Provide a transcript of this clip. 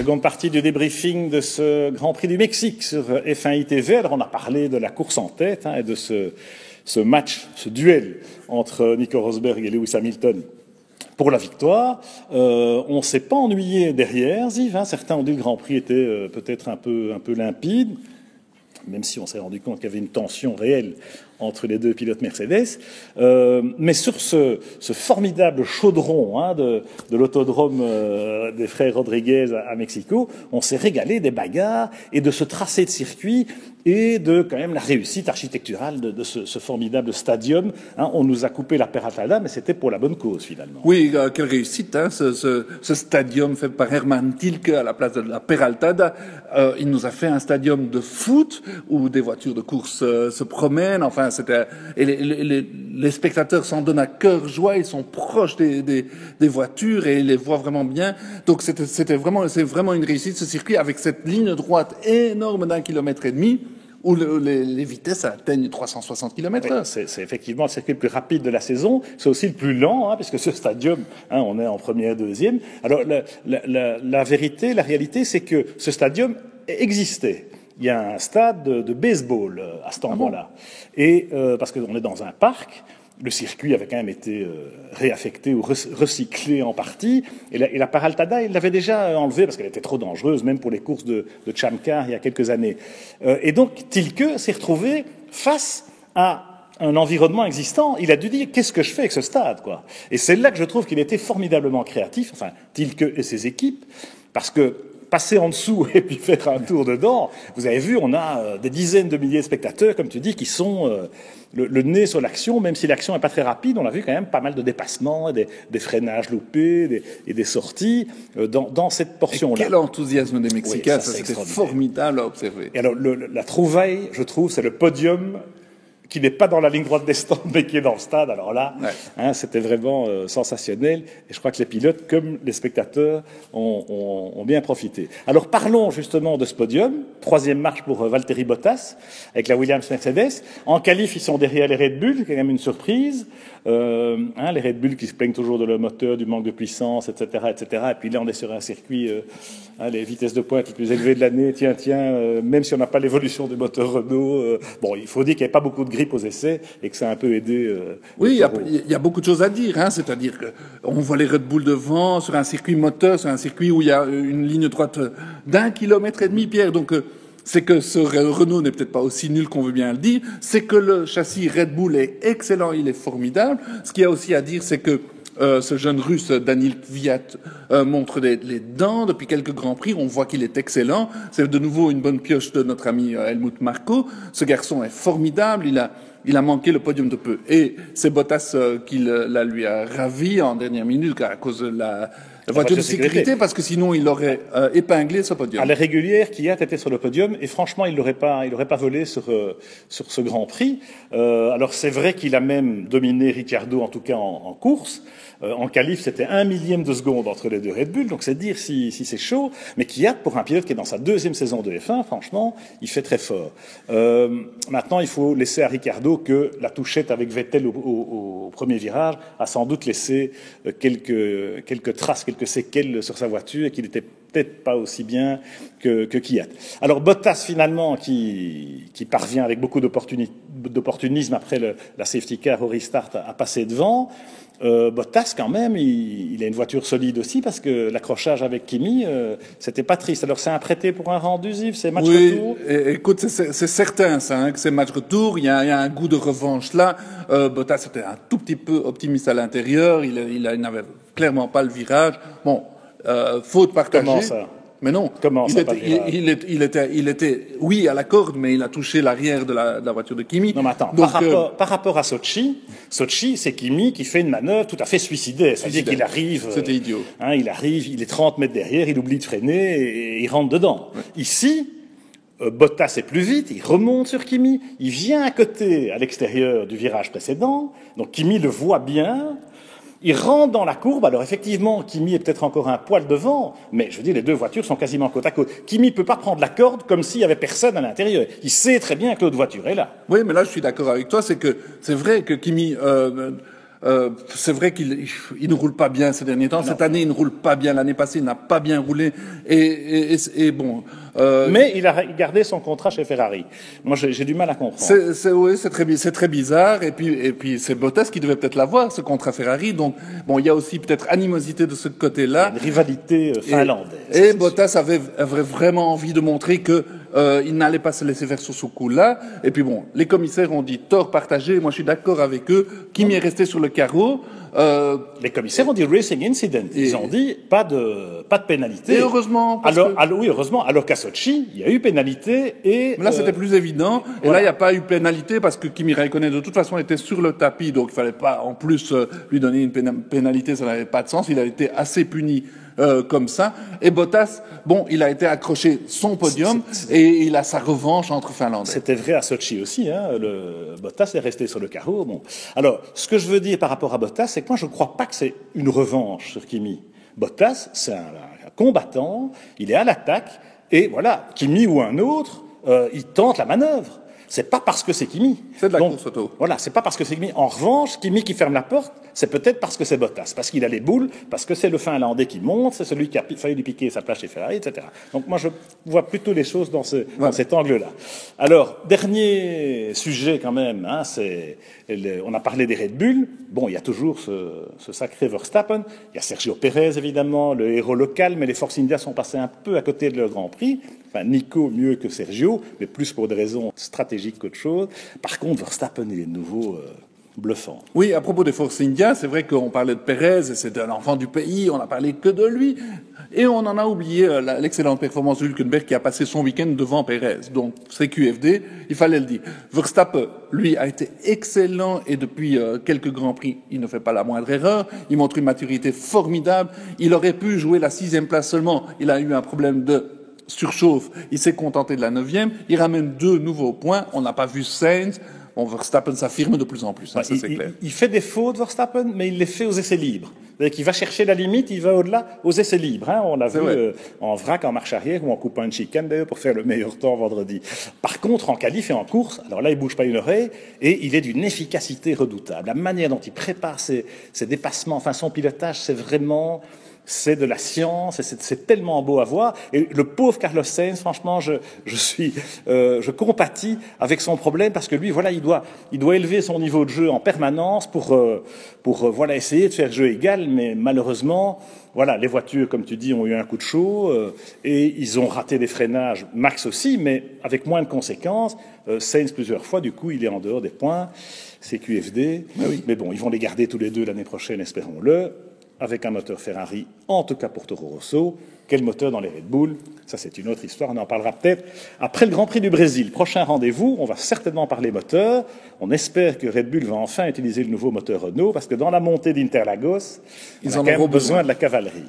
Seconde partie du débriefing de ce Grand Prix du Mexique sur F1 ITV. Alors on a parlé de la course en tête et de ce match, ce duel entre Nico Rosberg et Lewis Hamilton pour la victoire. On ne s'est pas ennuyé derrière, Ziv. Certains ont dit que le Grand Prix était peut-être un peu limpide, même si on s'est rendu compte qu'il y avait une tension réelle entre les deux pilotes Mercedes. Mais sur ce formidable chaudron de l'autodrome des frères Rodriguez à Mexico, on s'est régalé des bagarres et de ce tracé de circuit et de quand même la réussite architecturale de ce formidable stadium. On nous a coupé la Peraltada, mais c'était pour la bonne cause finalement. Oui, quelle réussite, ce stadium fait par Hermann Tilke à la place de la Peraltada. Il nous a fait un stadium de foot où des voitures de course se promènent. Enfin, et les spectateurs s'en donnent à cœur joie. Ils sont proches des voitures et ils les voient vraiment bien. Donc c'est vraiment une réussite ce circuit avec cette ligne droite énorme d'1,5 km où les vitesses atteignent 360 km/h. Oui, c'est effectivement le circuit le plus rapide de la saison. C'est aussi le plus lent, puisque ce stadium, on est en première, deuxième. Alors la vérité, la réalité, c'est que ce stadium existait. Il y a un stade de baseball à cet endroit-là. Et parce qu'on est dans un parc, le circuit avait quand même été réaffecté ou recyclé en partie. Et la Peraltada, il l'avait déjà enlevée parce qu'elle était trop dangereuse, même pour les courses de Chamcar il y a quelques années. Et donc Tilke s'est retrouvé face à un environnement existant. Il a dû dire, qu'est-ce que je fais avec ce stade, quoi. Et c'est là que je trouve qu'il était formidablement créatif, enfin Tilke et ses équipes, parce que passer en dessous et puis faire un tour dedans, vous avez vu, on a des dizaines de milliers de spectateurs, comme tu dis, qui sont le nez sur l'action, même si l'action n'est pas très rapide. On a vu quand même pas mal de dépassements, des freinages loupés et des sorties dans cette portion-là. Et quel enthousiasme des Mexicains, oui, ça c'était formidable à observer. Et alors la trouvaille, je trouve, c'est le podium qui n'est pas dans la ligne droite des stands, mais qui est dans le stade. Alors là, c'était vraiment sensationnel. Et je crois que les pilotes, comme les spectateurs, ont bien profité. Alors parlons justement de ce podium. Troisième marche pour Valtteri Bottas, avec la Williams-Mercedes. En qualif, ils sont derrière les Red Bull, qui est quand même une surprise. Les Red Bull qui se plaignent toujours de leur moteur, du manque de puissance, etc., etc. Et puis là, on est sur un circuit, les vitesses de pointe les plus élevées de l'année. Tiens, même si on n'a pas l'évolution du moteur Renault, il faut dire qu'il n'y avait pas beaucoup de grippe aux essais et que ça a un peu aidé. Oui, il y a beaucoup de choses à dire, c'est-à-dire qu'on voit les Red Bull devant sur un circuit moteur, sur un circuit où il y a une ligne droite d'1,5 km, Pierre. Donc c'est que ce Renault n'est peut-être pas aussi nul qu'on veut bien le dire. C'est que le châssis Red Bull est excellent, il est formidable. Ce qu'il y a aussi à dire, c'est que ce jeune Russe, Daniil Kvyat, montre les dents depuis quelques Grands Prix. On voit qu'il est excellent. C'est de nouveau une bonne pioche de notre ami Helmut Marko. Ce garçon est formidable. Il a manqué le podium de peu. Et c'est Bottas qui lui a ravi en dernière minute à cause de la voiture de sécurité, parce que sinon il aurait épinglé ce podium. À la régulière, Kvyat était sur le podium et franchement, il l'aurait pas volé sur ce Grand Prix. Alors c'est vrai qu'il a même dominé Ricciardo, en tout cas en course. En qualif, c'était 1 millième de seconde entre les deux Red Bull, donc c'est dire si c'est chaud. Mais Kvyat, pour un pilote qui est dans sa deuxième saison de F1, franchement, il fait très fort. Maintenant, il faut laisser à Ricciardo que la touchette avec Vettel au premier virage a sans doute laissé quelques traces, quelques séquelles sur sa voiture et qu'il était peut-être pas aussi bien que Kvyat. Alors Bottas finalement qui parvient avec beaucoup d'opportunisme après la safety car au restart à passer devant. Bottas quand même, il a une voiture solide aussi parce que l'accrochage avec Kimi, c'était pas triste. Alors c'est un prêté pour un rendu, Ziv, c'est match retour. Écoute, c'est certain ça, que c'est match retour. Il y a un goût de revanche là. Bottas était un tout petit peu optimiste à l'intérieur. Il n'avait clairement pas le virage. Bon. Faute partagée. Comment ça? Mais non. Comment ça? Il était, oui, à la corde, mais il a touché l'arrière de la voiture de Kimi. Non, mais attends. Donc, par rapport à Sochi, c'est Kimi qui fait une manœuvre tout à fait suicidaire. C'est-à-dire qu'il arrive. C'était idiot. Il arrive, il est 30 mètres derrière, il oublie de freiner et il rentre dedans. Ouais. Ici, Bottas est plus vite, il remonte sur Kimi, il vient à côté, à l'extérieur du virage précédent. Donc Kimi le voit bien. Il rentre dans la courbe, alors effectivement, Kimi est peut-être encore un poil devant, mais je veux dire, les deux voitures sont quasiment côte à côte. Kimi peut pas prendre la corde comme s'il y avait personne à l'intérieur. Il sait très bien que l'autre voiture est là. Oui, mais là, je suis d'accord avec toi, c'est vrai que Kimi C'est vrai qu'il ne roule pas bien ces derniers temps. Cette année, il ne roule pas bien. L'année passée, il n'a pas bien roulé. Et bon. Mais il a gardé son contrat chez Ferrari. Moi, j'ai du mal à comprendre. Oui, c'est très bizarre. Et puis c'est Bottas qui devait peut-être l'avoir, ce contrat Ferrari. Donc, bon, il y a aussi peut-être animosité de ce côté-là. Une rivalité finlandaise. Et Bottas avait vraiment envie de montrer que il n'allait pas se laisser faire sur ce coup-là. Et puis bon, les commissaires ont dit tort partagé. Moi, je suis d'accord avec eux. Kimi est resté sur le carreau. Les commissaires ont dit racing incident. Ils ont dit pas de pénalité. Et heureusement. Oui, heureusement. Alors qu'à Sochi, il y a eu pénalité et. Mais là, c'était plus évident. Et là, il n'y a pas eu pénalité parce que Kimi Räikkönen, de toute façon, était sur le tapis. Donc, il fallait pas, en plus, lui donner une pénalité. Ça n'avait pas de sens. Il a été assez puni. Comme ça. Et Bottas, bon, il a été accroché son podium et il a sa revanche entre Finlandais. C'était vrai à Sochi aussi, hein. Bottas est resté sur le carreau. Bon. Alors, ce que je veux dire par rapport à Bottas, c'est que moi, je ne crois pas que c'est une revanche sur Kimi. Bottas, c'est un combattant, il est à l'attaque, et voilà, Kimi ou un autre, il tente la manœuvre. C'est pas parce que c'est Kimi. C'est de la course auto. Voilà, c'est pas parce que c'est Kimi. En revanche, Kimi qui ferme la porte, c'est peut-être parce que c'est Bottas, parce qu'il a les boules, parce que c'est le Finlandais qui monte, c'est celui qui a failli lui piquer sa place chez Ferrari, etc. Donc moi, je vois plutôt les choses dans cet angle-là. Alors, dernier sujet quand même, hein, on a parlé des Red Bull. Bon, il y a toujours ce sacré Verstappen. Il y a Sergio Pérez, évidemment, le héros local, mais les Force India sont passés un peu à côté de leur Grand Prix. Enfin, Nico mieux que Sergio, mais plus pour des raisons stratégiques qu'autre chose. Par contre, Verstappen, il est de nouveau bluffant. Oui, à propos des Force India, c'est vrai qu'on parlait de Pérez, c'est un enfant du pays, on n'a parlé que de lui. Et on en a oublié l'excellente performance de Hülkenberg qui a passé son week-end devant Pérez. Donc, c'est QFD, il fallait le dire. Verstappen, lui, a été excellent et depuis quelques Grands Prix, il ne fait pas la moindre erreur. Il montre une maturité formidable. Il aurait pu jouer la 6e place seulement. Il a eu un problème de surchauffe. Il s'est contenté de la 9e. Il ramène 2 nouveaux points. On n'a pas vu Sainz. Bon, Verstappen s'affirme de plus en plus, hein, ça c'est clair. Il fait des fautes, Verstappen, mais il les fait aux essais libres. C'est-à-dire qu'il va chercher la limite, il va au-delà aux essais libres. Hein. On l'a vu en vrac, en marche arrière ou en coupant une chicane d'ailleurs pour faire le meilleur temps vendredi. Par contre, en qualif et en course, alors là, il bouge pas une oreille et il est d'une efficacité redoutable. La manière dont il prépare ses dépassements, enfin son pilotage, c'est de la science et c'est tellement beau à voir. Et le pauvre Carlos Sainz, franchement, je compatis avec son problème parce que lui, voilà, il doit élever son niveau de jeu en permanence pour voilà, essayer de faire jeu égal, mais malheureusement, voilà, les voitures, comme tu dis, ont eu un coup de chaud et ils ont raté des freinages, Max aussi, mais avec moins de conséquences. Sainz plusieurs fois, du coup, il est en dehors des points. C'est QFD. Oui. Mais bon, ils vont les garder tous les deux l'année prochaine, espérons-le. Avec un moteur Ferrari, en tout cas pour Toro Rosso. Quel moteur dans les Red Bull? Ça, c'est une autre histoire. On en parlera peut-être après le Grand Prix du Brésil. Prochain rendez-vous, on va certainement parler moteur. On espère que Red Bull va enfin utiliser le nouveau moteur Renault, parce que dans la montée d'Interlagos, ils ont besoin de la cavalerie.